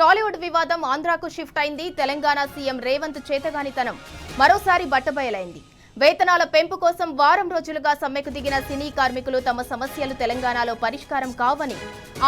టాలీవుడ్ వివాదం ఆంధ్రాకు షిఫ్ట్ అయింది. తెలంగాణ సీఎం రేవంత్ చేతగానితనం మరోసారి బట్టబయలైంది. వేతనాల పెంపు కోసం వారం రోజులుగా సమ్మెకు దిగిన సినీ కార్మికులు తమ సమస్యలు తెలంగాణలో పరిష్కారం కావని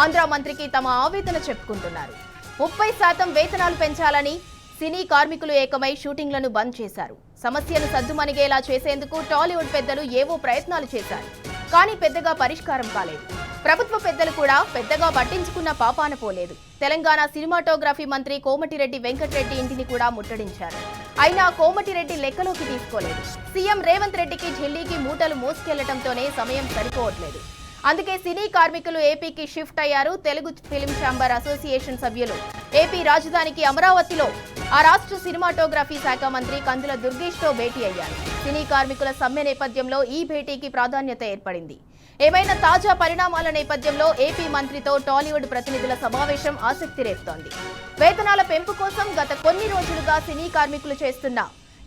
ఆంధ్ర మంత్రికి తమ ఆవేదన చెప్పుకుంటున్నారు. 30% వేతనాలు పెంచాలని సినీ కార్మికులు ఏకమై షూటింగ్లను బంద్ చేశారు. సమస్యను సద్దుమణిగేలా చేసేందుకు టాలీవుడ్ పెద్దలు ఏవో ప్రయత్నాలు చేశారు. కానీ పెద్దగా పరిష్కారం కాలేదు. ప్రభుత్వ పెద్దలు కూడా పెద్దగా పట్టించుకున్న పాపాన పోలేదు. తెలంగాణ సినిమాటోగ్రఫీ మంత్రి కోమటిరెడ్డి వెంకటరెడ్డి ఇంటిని కూడా ముట్టడించారు. అయినా కోమటిరెడ్డి లెక్కలోకి తీసుకోలేదు. సీఎం రేవంత్ రెడ్డికి ఢిల్లీకి మూటలు మోసుకెళ్లడంతోనే సమయం సరిపోవట్లేదు. అందుకే సినీ కార్మికులు ఏపీకి షిఫ్ట్ అయ్యారు. తెలుగు ఫిలిం ఛాంబర్ అసోసియేషన్ సభ్యులు ఏపీ రాజధానికి అమరావతిలో ఆ రాష్ట్ర సినిమాటోగ్రఫీ శాఖ మంత్రి కందుల దుర్గేష్తో భేటీ అయ్యారు. సినీ కార్మికుల సమ్మె నేపథ్యంలో ఈ భేటీకి ప్రాధాన్యత ఏర్పడింది. ఏమైనా తాజా పరిణామాల నేపథ్యంలో ఏపీ మంత్రితో టాలీవుడ్ ప్రతినిధుల సమావేశం ఆసక్తి రేపుతోంది. వేతనాల పెంపు కోసం గత కొన్ని రోజులుగా సినీ కార్మికులు చేస్తున్న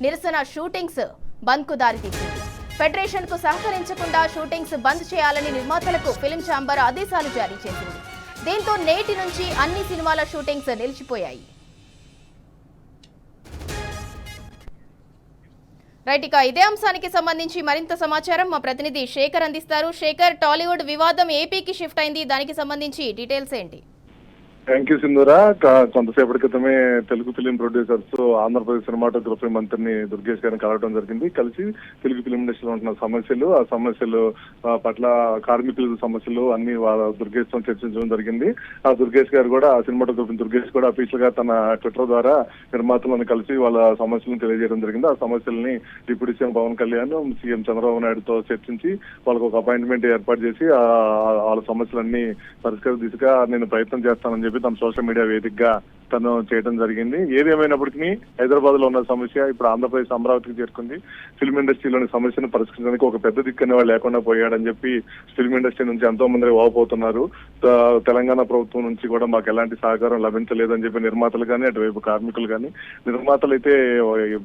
నిరసన షూటింగ్స్ బంద్కు దారితీసింది. ఫెడరేషన్ కు సహకరించకుండా షూటింగ్స్ బంద్ చేయాలని నిర్మాతలకు ఫిలిం ఛాంబర్ ఆదేశాలు జారీ చేసింది. దీంతో నేటి నుంచి అన్ని సినిమాల షూటింగ్స్ నిలిచిపోయాయి. రైట్, ఇక ఇదే అంశానికి సంబంధించి మరింత సమాచారం మా ప్రతినిధి శేఖర్ అందిస్తారు. శేఖర్, టాలీవుడ్ వివాదం ఏపీకి షిఫ్ట్ అయింది, దానికి సంబంధించి డీటెయిల్స్ ఏంటి? Thank you Sindhura. కొంతసేపటి క్రితమే Telugu film producers Andhra Pradesh cinematography మంత్రిని దుర్గేష్ గారిని కలవడం జరిగింది. కలిసి తెలుగు ఫిలిం ఇండస్ట్రీలో ఉంటున్న సమస్యలు, ఆ సమస్యలు పట్ల కార్మికుల సమస్యలు అన్ని దుర్గేష్ తో చర్చించడం జరిగింది. ఆ దుర్గేష్ గారు కూడా, ఆ సినిమాటోగ్రఫీ దుర్గేష్ కూడా అఫీషియల్ గా తన ట్విట్టర్ ద్వారా నిర్మాతలను కలిసి వాళ్ళ సమస్యలను తెలియజేయడం జరిగింది. ఆ సమస్యల్ని deputy CM Pawan Kalyan, CM Chandrababu నాయుడుతో చర్చించి వాళ్ళకు ఒక అపాయింట్మెంట్ ఏర్పాటు చేసి వాళ్ళ సమస్యలన్నీ పరిష్కార దిశగా నేను ప్రయత్నం చేస్తానని చెప్పి తన సోషల్ మీడియా వేదికగా తను చేయడం జరిగింది. ఏదేమైనప్పటికీ హైదరాబాద్ లో ఉన్న సమస్య ఇప్పుడు ఆంధ్రప్రదేశ్ అమరావతికి చేరుకుంది. ఫిల్మ్ ఇండస్ట్రీలోని సమస్యను పరిష్కరించడానికి ఒక పెద్ద దిక్కనే వాళ్ళు లేకుండా పోయాడని చెప్పి ఫిల్మ్ ఇండస్ట్రీ నుంచి ఎంతో మంది వాపోతున్నారు. తెలంగాణ ప్రభుత్వం నుంచి కూడా మాకు ఎలాంటి సహకారం లభించలేదని చెప్పి నిర్మాతలు కానీ, అటువైపు కార్మికులు కానీ, నిర్మాతలు అయితే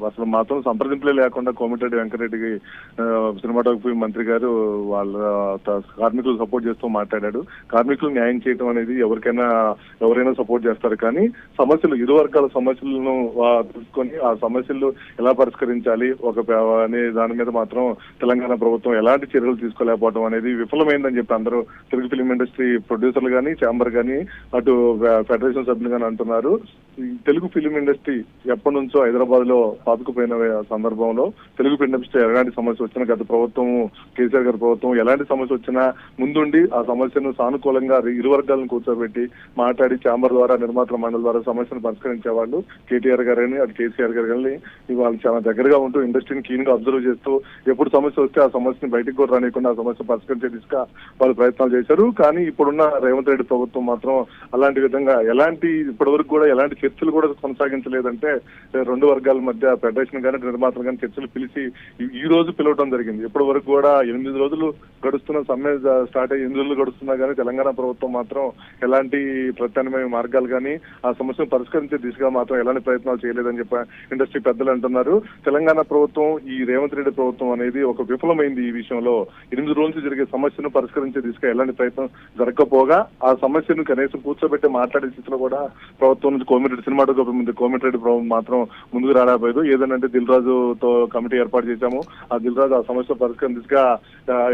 అసలు మాతో సంప్రదింపులే లేకుండా కోమటిరెడ్డి వెంకటరెడ్డికి సినిమాటోగ్రఫీ మంత్రి గారు వాళ్ళ కార్మికులు సపోర్ట్ చేస్తూ మాట్లాడాడు. కార్మికులు న్యాయం చేయడం అనేది ఎవరైనా సపోర్ట్ చేస్తారు, కానీ సమస్యలు, ఇరు వర్గాల సమస్యలను తెలుసుకొని ఆ సమస్యలు ఎలా పరిష్కరించాలి అనే దాని మీద మాత్రం తెలంగాణ ప్రభుత్వం ఎలాంటి చర్యలు తీసుకోలేకపోవడం అనేది విఫలమైందని చెప్పి అందరూ తెలుగు ఫిలిం ఇండస్ట్రీ ప్రొడ్యూసర్లు కానీ, ఛాంబర్ కానీ, అటు ఫెడరేషన్ సభ్యులు కానీ అంటున్నారు. తెలుగు ఫిలిం ఇండస్ట్రీ ఎప్పటి నుంచో హైదరాబాద్ లో పాతుకుపోయిన సందర్భంలో తెలుగు ఫిలిం ఇండస్ట్రీ ఎలాంటి సమస్య వచ్చినా, గత ప్రభుత్వం కేసీఆర్ గారి ప్రభుత్వం ఎలాంటి సమస్య వచ్చినా ముందుండి ఆ సమస్యను సానుకూలంగా ఇరు వర్గాలను కూర్చోబెట్టి మాట్లాడి ఛాంబర్ ద్వారా, నిర్మాతల మండలి ద్వారా సమస్యను పరిష్కరించేవాళ్ళు. కేటీఆర్ గారు కానీ, అటు కేసీఆర్ గారు కానీ వాళ్ళు చాలా దగ్గరగా ఉంటూ ఇండస్ట్రీని క్లీన్ గా అబ్జర్వ్ చేస్తూ ఎప్పుడు సమస్య వస్తే ఆ సమస్యని బయటకు కూడా రానియకుండా ఆ సమస్య పరిష్కరించే దిశగా వాళ్ళు ప్రయత్నాలు చేశారు. కానీ ఇప్పుడున్న రేవంత్ రెడ్డి ప్రభుత్వం మాత్రం అలాంటి విధంగా ఇప్పటి వరకు కూడా ఎలాంటి చర్చలు కూడా కొనసాగించలేదంటే, రెండు వర్గాల మధ్య ఫెడరేషన్ కానీ, నిర్మాతలు కానీ చర్చలు పిలిచి ఈ రోజు పిలవడం జరిగింది. ఇప్పటి వరకు కూడా 8 రోజులు గడుస్తున్న సమ్మె స్టార్ట్ అయ్యి 8 రోజులు గడుస్తున్నా కానీ తెలంగాణ ప్రభుత్వం మాత్రం ఎలాంటి ప్రత్యామ్నాయ మార్గాలు కానీ, ఆ సమస్యను పరిష్కరించే దిశగా మాత్రం ఎలాంటి ప్రయత్నాలు చేయలేదని చెప్పి ఇండస్ట్రీ పెద్దలు అంటున్నారు. తెలంగాణ ప్రభుత్వం, ఈ రేవంత్ రెడ్డి ప్రభుత్వం అనేది ఒక విఫలమైంది. ఈ విషయంలో 8 రోజులు జరిగే సమస్యను పరిష్కరించే దిశగా ఎలాంటి ప్రయత్నం జరగకపోగా ఆ సమస్యను కనీసం కూర్చోబెట్టి మాట్లాడే స్థితిలో కూడా ప్రభుత్వం నుంచి కోమటిరెడ్డి ప్రభుత్వం మాత్రం ముందుకు రాలేకపోయేది. ఏదనంటే దిల్ రాజుతో కమిటీ ఏర్పాటు చేశాము, ఆ దిల్ రాజు ఆ సమస్య పరిష్కరణ దిశగా,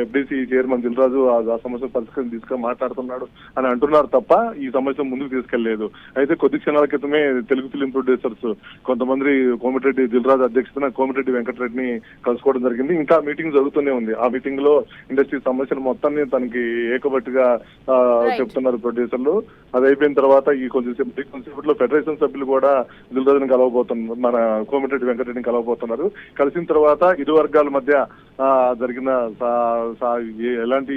ఎఫ్డీసీ చైర్మన్ దిల్ రాజు ఆ సమస్య పరిష్కరణ దిశగా మాట్లాడుతున్నాడు అని అంటున్నారు తప్ప ఈ సమస్య ముందుకు తీసుకెళ్లేదు. అయితే కొద్ది క్షణాల క్రితమే తెలుగు ఫిలిం ప్రొడ్యూసర్స్ కొంతమంది కోమటిరెడ్డి దిల్ రాజు అధ్యక్షతన కోమటిరెడ్డి వెంకటరెడ్డిని కలుసుకోవడం జరిగింది. ఇంకా మీటింగ్ జరుగుతూనే ఉంది. ఆ మీటింగ్ లో ఇండస్ట్రీ సమస్యలు మొత్తాన్ని తనకి ఏకబట్టిగా చెప్తున్నారు ప్రొడ్యూసర్లు. అది అయిపోయిన తర్వాత ఈ కొంచెంసేపట్లో ఫెడరేషన్ సభ్యులు కూడా దిల్ రాజుని కలవబోతున్నారు, మన కోమటిరెడ్డి వెంకటరెడ్డిని కలవబోతున్నారు. కలిసిన తర్వాత ఇరు వర్గాల మధ్య జరిగిన ఎలాంటి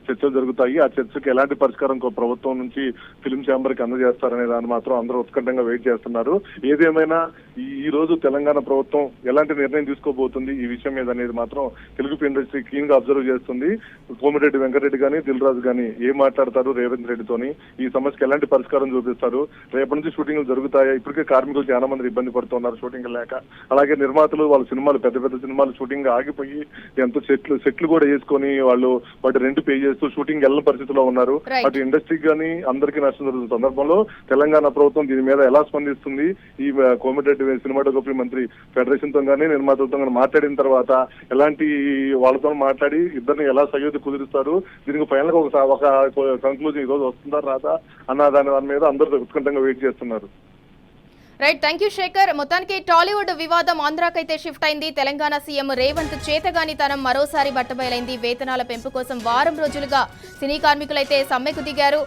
చర్చలు జరుగుతాయి, ఆ చర్చకు ఎలాంటి పరిష్కారం ప్రభుత్వం నుంచి ఫిలిం ఛాంబర్ కి అందజేస్తారనే దాన్ని మాత్రం అందరూ ఉత్కంఠంగా వెయిట్ చేస్తున్నారు. ఏదేమైనా ఈ రోజు తెలంగాణ ప్రభుత్వం ఎలాంటి నిర్ణయం తీసుకోబోతుంది ఈ విషయం మీద అనేది మాత్రం తెలుగు ఫిలిం ఇండస్ట్రీ క్లీన్ గా అబ్జర్వ్ చేస్తుంది. కోమటిరెడ్డి వెంకటరెడ్డి కానీ, దిల్ రాజు కానీ ఏం మాట్లాడతారు రేవంత్ రెడ్డితోని, ఈ సమస్యకి ఎలాంటి పరిష్కారం చూపిస్తారు, రేపటి నుంచి షూటింగ్లు జరుగుతాయా, ఇప్పటికే కార్మికులు చాలా మంది ఇబ్బంది పడుతున్నారు షూటింగ్ లేక. అలాగే నిర్మాతలు వాళ్ళ సినిమాలు, పెద్ద పెద్ద సినిమాలు షూటింగ్ ఆగిపోయి ఎంతో సెట్లు కూడా వేసుకొని వాళ్ళు వాటి రెంట్ పే చేస్తూ షూటింగ్ వెళ్ళిన పరిస్థితిలో ఉన్నారు. Right. అటు ఇండస్ట్రీకి కానీ అందరికీ నష్టం జరుగుతున్న సందర్భంలో తెలంగాణ ప్రభుత్వం దీని మీద ఎలా స్పందిస్తుంది, ఈ కోమటిరెడ్డి సినిమాటోగ్రఫీ మంత్రి ఫెడరేషన్ తో కానీ నిర్మాతలతో కానీ మాట్లాడిన తర్వాత ఎలాంటి వాళ్ళతో మాట్లాడి ఇద్దరిని ఎలా సయోధ్య కుదిరిస్తారు, దీనికి ఫైనల్ గా ఒక కంక్లూజన్ ఈ రోజు వస్తుందా రాదా అన్న దాని మీద అందరూ ఉత్కంఠంగా వెయిట్ చేస్తున్నారు. Right, thank you Shekhar. మొత్తానికి టాలీవుడ్ వివాదం ఆంధ్రాకైతే షిఫ్ట్ అయింది. తెలంగాణ సీఎం రేవంత్ చేతగానితనం మరోసారి బట్టబయలైంది. వేతనాల పెంపు కోసం వారం రోజులుగా సినీ కార్మికులైతే సమ్మెకు దిగారు.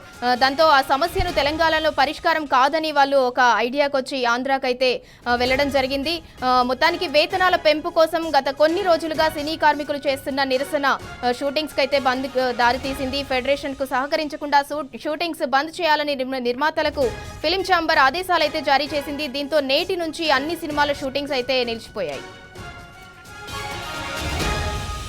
దాంతో ఆ సమస్యను తెలంగాణలో పరిష్కారం కాదని వాళ్ళు ఒక ఐడియాకి వచ్చి ఆంధ్రాకైతే వెళ్లడం జరిగింది. మొత్తానికి వేతనాల పెంపు కోసం గత కొన్ని రోజులుగా సినీ కార్మికులు చేస్తున్న నిరసన షూటింగ్స్ కైతే బంద్ దారితీసింది. ఫెడరేషన్ కు సహకరించకుండా షూటింగ్స్ బంద్ చేయాలని నిర్మాతలకు ఫిలిం ఛాంబర్ ఆదేశాలైతే జారీ చేసింది. దీంతో నేటి నుంచి అన్ని సినిమాల షూటింగ్స్ అయితే నిలిచిపోయాయి.